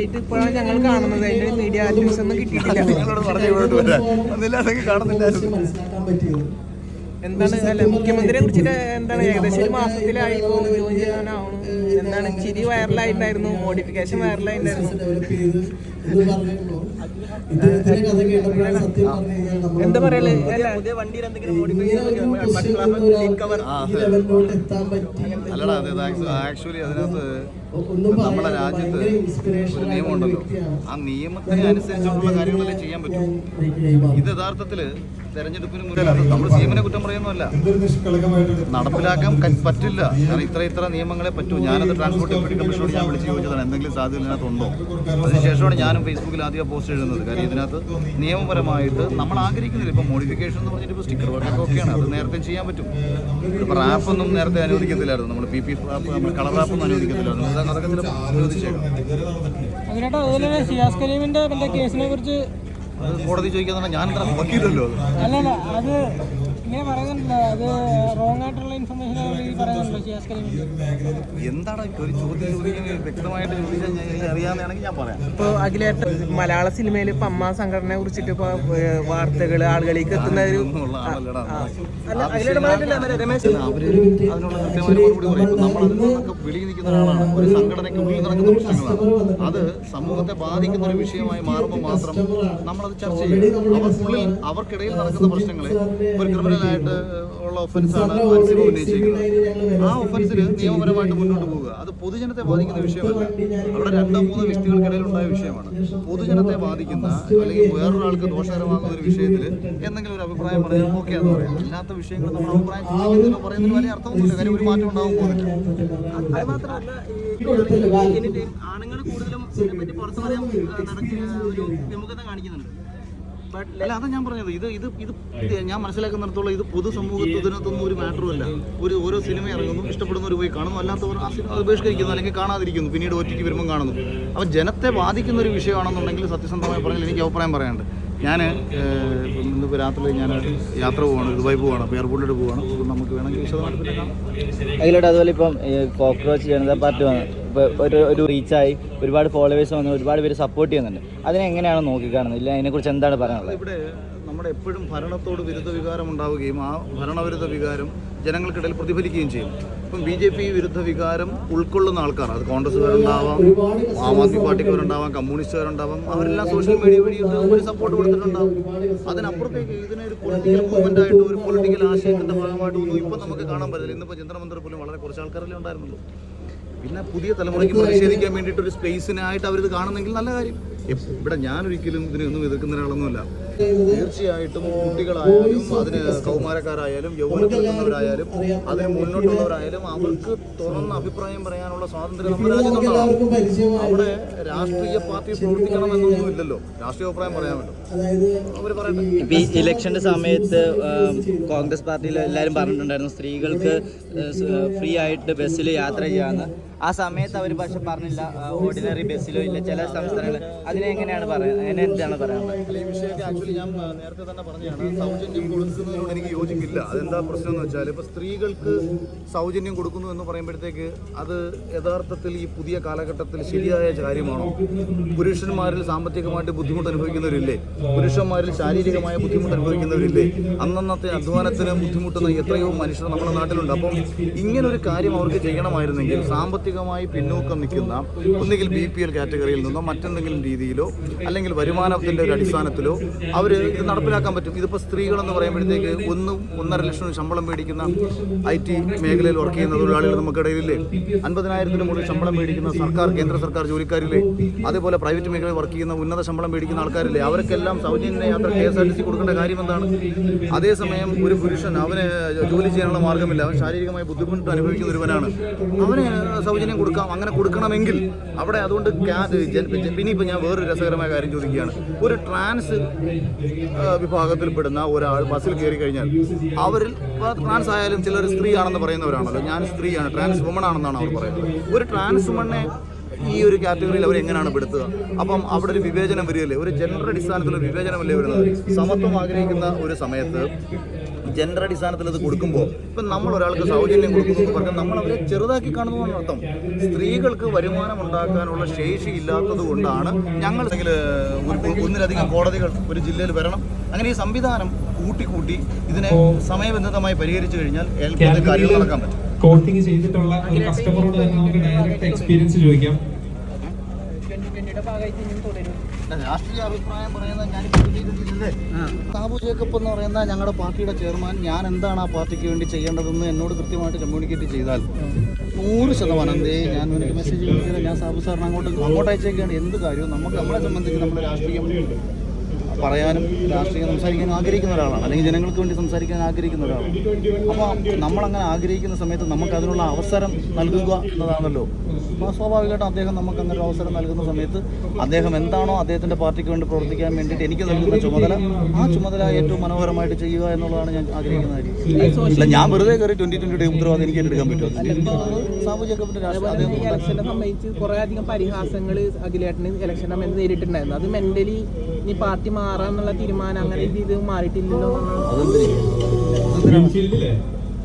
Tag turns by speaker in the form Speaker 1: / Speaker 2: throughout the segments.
Speaker 1: ആദ്യമായിട്ട് ഇപ്പോഴാണ് ഞങ്ങൾ കാണുന്നത്. അതിന്റെ മീഡിയ ന്യൂസ് ഒന്നും കിട്ടിയിട്ടില്ല. എന്താണ് അല്ല മുഖ്യമന്ത്രിയെ കുറിച്ചിട്ട് എന്താണ് ഏകദേശം ഒരു മാസത്തിലായി ജോയിൻ ചെയ്യാനാവണം. എന്താണ് ചിരി വൈറലായിട്ടുണ്ടായിരുന്നു, മോഡിഫിക്കേഷൻ വൈറലായിട്ടുണ്ടായിരുന്നു. എന്താ പറയല് പുതിയ വണ്ടിയിൽ എന്തെങ്കിലും
Speaker 2: ആക്ച്വലി അതിനകത്ത് നമ്മുടെ രാജ്യത്ത് ഒരു നിയമമുണ്ടല്ലോ, ആ നിയമത്തിന് അനുസരിച്ചുള്ള കാര്യങ്ങളല്ലേ ചെയ്യാൻ പറ്റും. ഇത് യഥാർത്ഥത്തില് തെരഞ്ഞെടുപ്പിന് മുന്നിൽ നമ്മൾ സിഎമ്മിനെ കുറ്റം പറയുന്നതല്ല, നടപ്പിലാക്കാൻ പറ്റില്ല. കാരണം ഇത്ര നിയമങ്ങളെ പറ്റൂ. ഞാനത് ട്രാൻസ്പോർട്ട് ഡെപ്യൂട്ടി കമ്മീഷനോട് ഞാൻ വിളിച്ച് ചോദിച്ചതാണ് എന്തെങ്കിലും സാധ്യത ഇതിനകത്തുണ്ടോ. അതിനുശേഷമാണ് ഞാനും ഫേസ്ബുക്കിൽ ആദ്യം പോസ്റ്റ് എഴുതുന്നത്. കാര്യം ഇതിനകത്ത് നിയമപരമായിട്ട് നമ്മൾ ആഗ്രഹിക്കുന്നില്ല. ഇപ്പോൾ മോഡിഫിക്കേഷൻ എന്ന് പറഞ്ഞിട്ട് ഇപ്പോൾ സ്റ്റിക്കർ വർക്കൊക്കെ ഒക്കെയാണ്, അത് നേരത്തെ ചെയ്യാൻ പറ്റും. ഇപ്പോൾ റാപ്പൊന്നും നേരത്തെ അനുവദിക്കത്തില്ലായിരുന്നു, നമ്മൾ PP റാപ്പ്, നമ്മൾ കളർ റാപ്പൊന്നും അനുവദിക്കത്തില്ലായിരുന്നു. അതൊക്കെ ചിലപ്പോൾ അനുവദിച്ചേക്കാം.
Speaker 3: അതിനായിട്ട് അതുപോലെ തന്നെ ഷിയാസ് കരീമിന്റെ കേസിനെ കുറിച്ച്
Speaker 2: അത് കോടതി ചോദിക്കാന്ന് ഞാൻ ഇത്ര നോക്കിയില്ലല്ലോ.
Speaker 3: അല്ലല്ല, അത് ഇങ്ങനെ പറയുന്നുണ്ടല്ലോ, അത് റോങ് ആയിട്ടുള്ള ഇൻഫർമേഷൻ പറയുന്നുണ്ടല്ലോ ഷിയാസ് കരീമിന്റെ.
Speaker 2: എന്താണ് ഒരു ചോദ്യം ചോദിക്കുന്നത് വ്യക്തമായിട്ട് ചോദിച്ചാൽ അറിയാമെന്നാണെങ്കിൽ ഞാൻ പറയാം.
Speaker 1: ഇപ്പോൾ അഖിലേട്ട മലയാള സിനിമയിൽ ഇപ്പം അമ്മ സംഘടനയെ കുറിച്ചിട്ട് ഇപ്പോൾ വാർത്തകൾ ആളുകളിലേക്ക് എത്തുന്ന ഒരു
Speaker 2: അതിനുള്ള കൃത്യമായ മറുപടി പറയും. നമ്മൾ അതിൽ നിന്നൊക്കെ വെളിയിൽ നിൽക്കുന്ന ഒരാളാണ്. ഒരു സംഘടനയ്ക്ക് ഉള്ളിൽ നടക്കുന്ന പ്രശ്നങ്ങളാണ്. അത് സമൂഹത്തെ ബാധിക്കുന്ന ഒരു വിഷയമായി മാറുമ്പോൾ മാത്രം നമ്മളത് ചർച്ച ചെയ്യും. അവർക്കിടയിൽ നടക്കുന്ന പ്രശ്നങ്ങളെ ഒരു ക്രിമിനലായിട്ട് ഉള്ള ഒഫൻസാണ് മാനസികം ഉന്നയിച്ചിരിക്കുന്നത്. ആ ഒഫൻസിന് നിയമപരമായിട്ട് മുന്നോട്ട് പോവുക. അത് പൊതുജനത്തെ ബാധിക്കുന്ന വിഷയമല്ല. അവിടെ 2-3 വ്യക്തികൾക്കിടയിൽ ഉണ്ടായ വിഷയമാണ്. പൊതുജനത്തെ ബാധിക്കുന്ന അല്ലെങ്കിൽ വേറൊരാൾക്ക് ദോഷകരമാകുന്ന ഒരു വിഷയത്തിൽ എന്തെങ്കിലും ഒരു അഭിപ്രായം പറയാൻ ഓക്കെ എന്ന് പറയാം. അല്ലാത്ത വിഷയങ്ങൾ നമ്മൾ അഭിപ്രായം ചോദിക്കുന്നതിനോ പറയുന്നതിന് വലിയ അർത്ഥമൊന്നുമില്ല. കാര്യം ഒരു മാറ്റം ഉണ്ടാകാൻ പോകുന്നില്ല.
Speaker 3: അത് മാത്രമല്ല, ആണുങ്ങൾ കൂടുതലും ഇതിനെപ്പറ്റി പുറത്തു പറയാൻ ഒരു വിമുഖത കാണിക്കുന്നുണ്ട്.
Speaker 2: അല്ല, അതാ ഞാൻ പറഞ്ഞത്. ഇത് ഞാൻ മനസ്സിലാക്കുന്നിടത്തോളം ഇത് പൊതുസമൂഹത്തിൽ ഇതിനകത്തൊന്നും ഒരു മാറ്ററും അല്ല. ഓരോ സിനിമ ഇറങ്ങുന്നു, ഇഷ്ടപ്പെടുന്നവർ പോയി കാണുന്നു, അല്ലാത്തവർ ആ സിനിമ ഉപേക്ഷിക്കുന്നു അല്ലെങ്കിൽ കാണാതിരിക്കുന്നു, പിന്നീട് ഒറ്റയ്ക്ക് വരുമ്പോൾ കാണുന്നു. അപ്പോൾ ജനത്തെ ബാധിക്കുന്ന ഒരു വിഷയമാണെന്നുണ്ടെങ്കിൽ സത്യസന്ധമായി പറഞ്ഞാൽ എനിക്ക് അഭിപ്രായം പറയാനുണ്ട്. ഞാൻ ഇന്നിപ്പോൾ രാത്രി ഞാൻ യാത്ര പോവാണ്, ദുബായ് പോവാണ്, അപ്പോൾ എയർപോർട്ടിലോട്ട് പോവാണ്. അപ്പോൾ നമുക്ക് വേണമെങ്കിൽ വിശദമായിട്ട് പിന്നെ കാണാം.
Speaker 4: അതിലോട്ട് അതുപോലെ ഇപ്പം കോക്രോച്ച് ജനതാ പാർട്ടി വന്നു, ഇപ്പോൾ ഒരു റീച്ചായി, ഒരുപാട് ഫോളോവേഴ്സ് വന്നു, ഒരുപാട് പേര് സപ്പോർട്ട് ചെയ്യുന്നുണ്ട്. അതിനെങ്ങനെയാണ് നോക്കിക്കാണുന്നത്? ഇല്ല, അതിനെക്കുറിച്ച് എന്താണ് പറയാനുള്ളത്?
Speaker 2: ഇവിടെ നമ്മുടെ എപ്പോഴും ഭരണത്തോട് വിരുദ്ധ വികാരം ഉണ്ടാവുകയും ആ ഭരണവിരുദ്ധ വികാരം ജനങ്ങൾക്കിടയിൽ പ്രതിഫലിക്കുകയും ചെയ്യും. ഇപ്പം BJP വിരുദ്ധ വികാരം ഉൾക്കൊള്ളുന്ന ആൾക്കാർ, അത് കോൺഗ്രസ്സുകാരുണ്ടാവാം, ആം ആദ്മി പാർട്ടിക്കാരുണ്ടാവാം, കമ്മ്യൂണിസ്റ്റുകാരുണ്ടാവാം, അവരെല്ലാം സോഷ്യൽ മീഡിയ വഴിയിട്ട് ഒരു സപ്പോർട്ട് കൊടുത്തിട്ടുണ്ടാവും. അതിനപ്പുറത്തേക്ക് ഇതിനെ ഒരു പൊളിറ്റിക്കൽ മൂവ്മെൻ്റ് ആയിട്ട്, ഒരു പൊളിറ്റിക്കൽ ആശയത്തിൻ്റെ ഭാഗമായിട്ട് ഒന്നും ഇപ്പം നമുക്ക് കാണാൻ പറ്റില്ല. ഇന്നിപ്പോൾ ജന്തർ പോലും വളരെ കുറച്ച് ആൾക്കാരല്ലേ ഉണ്ടായിരുന്നുള്ളൂ. പിന്നെ പുതിയ തലമുറയ്ക്ക് പ്രതിഷേധിക്കാൻ വേണ്ടിയിട്ട് ഒരു സ്പേസിനായിട്ട് അവരിത് കാണുന്നെങ്കിൽ നല്ല കാര്യം. ഇവിടെ ഞാനൊരിക്കലും ഇതിനൊന്നും എതിർക്കുന്ന ഒരാളൊന്നുമല്ല. തീർച്ചയായിട്ടും കുട്ടികളായാലും അതിന് കൗമാരക്കാരായാലും യൗവനത്തിലുള്ളവരായാലും അതിന് മുന്നോട്ടുള്ളവരായാലും അവർക്ക് തുറന്ന അഭിപ്രായം പറയാനുള്ള സ്വാതന്ത്ര്യം നമ്മുടെ രാജ്യത്തുണ്ടാവും. അവിടെ രാഷ്ട്രീയ പാർട്ടി പ്രവർത്തിക്കണമെന്നൊന്നും ഇല്ലല്ലോ. രാഷ്ട്രീയ അഭിപ്രായം പറയാമല്ലോ, അവർ പറയട്ടെ.
Speaker 4: ഈ ഇലക്ഷൻ്റെ സമയത്ത് കോൺഗ്രസ് പാർട്ടിയിൽ എല്ലാവരും പറഞ്ഞിട്ടുണ്ടായിരുന്നു സ്ത്രീകൾക്ക് ഫ്രീ ആയിട്ട് ബസ്സിൽ യാത്ര ചെയ്യാമെന്ന്. ആ സമയത്ത് അവർ പക്ഷെ പറഞ്ഞില്ല ഓർഡിനറി ബസ്സിലോ ഇല്ല ചില സംസ്ഥാനങ്ങൾ. അതിനെ എങ്ങനെയാണ് പറയുന്നത്? അതിനെ എന്താണ് പറയാനുള്ളത്?
Speaker 2: ഈ വിഷയമൊക്കെ ആക്ച്വലി ഞാൻ നേരത്തെ തന്നെ പറഞ്ഞതാണ്, സൗജന്യം കൊടുക്കുന്നതിനോട് എനിക്ക് യോജിപ്പില്ല. അതെന്താ പ്രശ്നം എന്ന് വെച്ചാൽ, ഇപ്പോൾ സ്ത്രീകൾക്ക് സൗജന്യം കൊടുക്കുന്നു എന്ന് പറയുമ്പോഴത്തേക്ക് അത് യഥാർത്ഥത്തിൽ ഈ പുതിയ കാലഘട്ടത്തിൽ ശരിയായ കാര്യമാണോ? പുരുഷന്മാരിൽ സാമ്പത്തികമായിട്ട് ബുദ്ധിമുട്ട് അനുഭവിക്കുന്നവരില്ലേ? പുരുഷന്മാരിൽ ശാരീരികമായ ബുദ്ധിമുട്ട് അനുഭവിക്കുന്നവരില്ലേ? അന്നന്നത്തെ അധ്വാനത്തിന് ബുദ്ധിമുട്ടുന്ന എത്രയോ മനുഷ്യർ നമ്മുടെ നാട്ടിലുണ്ട്. അപ്പം ഇങ്ങനൊരു കാര്യം അവർക്ക് ചെയ്യണമായിരുന്നെങ്കിൽ സാമ്പത്തികമായി പിന്നോക്കം നിൽക്കുന്ന ഒന്നുകിൽ BPL കാറ്റഗറിയിൽ നിന്നോ മറ്റെന്തെങ്കിലും രീതിയിലോ അല്ലെങ്കിൽ വരുമാനത്തിൻ്റെ ഒരു അടിസ്ഥാനത്തിലോ അവർ ഇത് നടപ്പിലാക്കാൻ പറ്റും. ഇതിപ്പോൾ സ്ത്രീകളെന്ന് പറയുമ്പോഴത്തേക്ക് 1-1.5 ലക്ഷം ശമ്പളം മേടിക്കുന്ന IT മേഖലയിൽ വർക്ക് ചെയ്യുന്ന തൊഴിലാളികൾ നമുക്കിടയിലില്ലേ? 50,000-ന് മുകളിൽ ശമ്പളം മേടിക്കുന്ന കേന്ദ്ര സർക്കാർ ജോലിക്കാരില്ലേ? അതേപോലെ പ്രൈവറ്റ് മേഖലയിൽ വർക്ക് ചെയ്യുന്ന ഉന്നത ശമ്പളം മേടിക്കുന്ന ആൾക്കാരില്ലേ? അവർക്കെല്ലാം സൗജന്യ യാത്ര KSRTC കൊടുക്കേണ്ട കാര്യം എന്താണ്? അതേസമയം ഒരു പുരുഷൻ, അവന് ജോലി ചെയ്യാനുള്ള മാർഗ്ഗമില്ല, അവൻ ശാരീരികമായ ബുദ്ധിമുട്ട് അനുഭവിക്കുന്ന ഒരുവനാണ്, അവന് സൗജന്യം കൊടുക്കാം. അങ്ങനെ കൊടുക്കണമെങ്കിൽ അവിടെ അതുകൊണ്ട് പിന്നെ ഇപ്പം ഞാൻ വേറൊരു രസകരമായ കാര്യം ചോദിക്കുകയാണ്. ഒരു ട്രാൻസ് വിഭാഗത്തിൽപ്പെടുന്ന ഒരാൾ ബസ്സിൽ കയറി കഴിഞ്ഞാൽ അവരിൽ ട്രാൻസ് ആയാലും ചിലർ സ്ത്രീ ആണെന്ന് പറയുന്നവരാണല്ലോ. ഞാൻ സ്ത്രീയാണ്, ട്രാൻസ് വുമൺ ആണെന്നാണ് അവർ പറയുന്നത്. ഒരു ട്രാൻസ് വുമണ്ണെ ഈ ഒരു കാറ്റഗറിയിൽ അവർ എങ്ങനെയാണ് പെടുത്തുക? അപ്പം അവിടെ ഒരു വിവേചനം വരികയല്ലേ? ഒരു ജെൻഡർ അടിസ്ഥാനത്തിലുള്ള വിവേചനമല്ലേ വരുന്നത്? സമത്വം ആഗ്രഹിക്കുന്ന ഒരു സമയത്ത് ജെൻഡർ അടിസ്ഥാനത്തിൽ ഇത് കൊടുക്കുമ്പോൾ ഇപ്പം നമ്മൾ ഒരാൾക്ക് സൗജന്യം കൊടുക്കുന്നു എന്ന് പറഞ്ഞാൽ നമ്മൾ അവരെ ചെറുതാക്കി കാണുന്നതാണ് അർത്ഥം. സ്ത്രീകൾക്ക് വരുമാനം ഉണ്ടാക്കാനുള്ള ശേഷി ഇല്ലാത്തത് കൊണ്ടാണ് ഞങ്ങൾ ഒന്നിലധികം കോടതികൾ ഒരു ജില്ലയിൽ വരണം. അങ്ങനെ ഈ സംവിധാനം കൂട്ടി ഇതിനെ സമയബന്ധിതമായി പരിഹരിച്ചു കഴിഞ്ഞാൽ കാര്യങ്ങൾ നടക്കാൻ പറ്റും.
Speaker 5: കോട്ടിങ് ചെയ്തിട്ടുള്ള ഒരു കസ്റ്റമറോട് തന്നെ നമുക്ക് ഡയറക്റ്റ് എക്സ്പീരിയൻസ് ചോദിക്കാം.
Speaker 2: രാഷ്ട്രീയ അഭിപ്രായം പറയുന്നത് ഞാനില്ലേ, സാബു ജേക്കബ് എന്ന് പറയുന്ന ഞങ്ങളുടെ പാർട്ടിയുടെ ചെയർമാൻ, ഞാൻ എന്താണ് ആ പാർട്ടിക്ക് വേണ്ടി ചെയ്യേണ്ടതെന്ന് എന്നോട് കൃത്യമായിട്ട് കമ്മ്യൂണിക്കേറ്റ് ചെയ്താൽ 100% എന്തേ ഞാൻ എനിക്ക് മെസ്സേജ് ചെയ്തില്ല, ഞാൻ സാബു സാറിന് അങ്ങോട്ട് അയച്ചേക്കാണ്. എന്ത് കാര്യവും നമ്മളെ സംബന്ധിച്ച് നമ്മുടെ രാഷ്ട്രീയം പറയാനും രാഷ്ട്രീയം സംസാരിക്കാൻ ആഗ്രഹിക്കുന്ന ഒരാളാണ്, അല്ലെങ്കിൽ ജനങ്ങൾക്ക് വേണ്ടി സംസാരിക്കാൻ ആഗ്രഹിക്കുന്ന ഒരാളാണ്. അപ്പോൾ നമ്മളങ്ങനെ ആഗ്രഹിക്കുന്ന സമയത്ത് നമുക്ക് അതിനുള്ള അവസരം നൽകുക എന്നതാണല്ലോ. അപ്പോൾ സ്വാഭാവികമായിട്ടും അദ്ദേഹം നമുക്ക് അങ്ങനെ ഒരു അവസരം നൽകുന്ന സമയത്ത് അദ്ദേഹം എന്താണോ അദ്ദേഹത്തിൻ്റെ പാർട്ടിക്ക് വേണ്ടി പ്രവർത്തിക്കാൻ വേണ്ടിയിട്ട് എനിക്ക് നൽകുന്ന ചുമതല, ആ ചുമതല ഏറ്റവും മനോഹരമായിട്ട് ചെയ്യുക എന്നുള്ളതാണ് ഞാൻ ആഗ്രഹിക്കുന്ന കാര്യം. അല്ല, ഞാൻ വെറുതെ കയറി 2020 ഉത്തരവാദിത്തം എനിക്ക് എടുക്കാൻ പറ്റും. സാബു ജേക്കബിൻ്റെ രാഷ്ട്രീയ
Speaker 1: ഇലക്ഷനെ സംബന്ധിച്ച് കുറേ അധികം പരിഹാസങ്ങൾ അഖിലേട്ടന് ഇലക്ഷൻ സമയത്ത് നേരിട്ടുണ്ടായിരുന്നു. അത് മെന്റലി ഈ പാർട്ടി മാറാന്നുള്ള തീരുമാനം അങ്ങനെ ഇത് മാറിയിട്ടില്ലല്ലോ.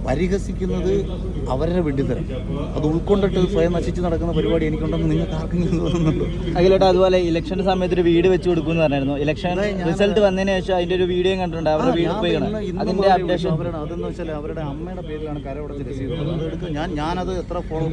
Speaker 2: പരിഹസിക്കുന്നത് അവരുടെ വിഡ്ഢിത്തരം. അത് ഉൾക്കൊണ്ടിട്ട് സ്വയം നശിച്ച് നടക്കുന്ന പരിപാടി എനിക്കുണ്ടെന്ന് നിങ്ങൾക്ക് ആർക്കെങ്കിലും തോന്നുന്നുണ്ടോ?
Speaker 4: അഖിലേട്ടാ, അതുപോലെ ഇലക്ഷന്റെ സമയത്ത് ഒരു വീട് വെച്ച് കൊടുക്കുമെന്ന് പറഞ്ഞായിരുന്നു. ഇലക്ഷൻ റിസൾട്ട് വന്നതിന് ശേഷം അതിന്റെ ഒരു വീഡിയോ കണ്ടിട്ടുണ്ട്. അവരുടെ വീട് പോയി അതിന്റെ അപ്ഡേഷൻ
Speaker 2: അതെന്ന് വെച്ചാൽ അവരുടെ അമ്മയുടെ പേരിലാണ് കരമടച്ച് രസീത്. അത് എടുക്കുക. ഞാനത് എത്ര ഫോളോ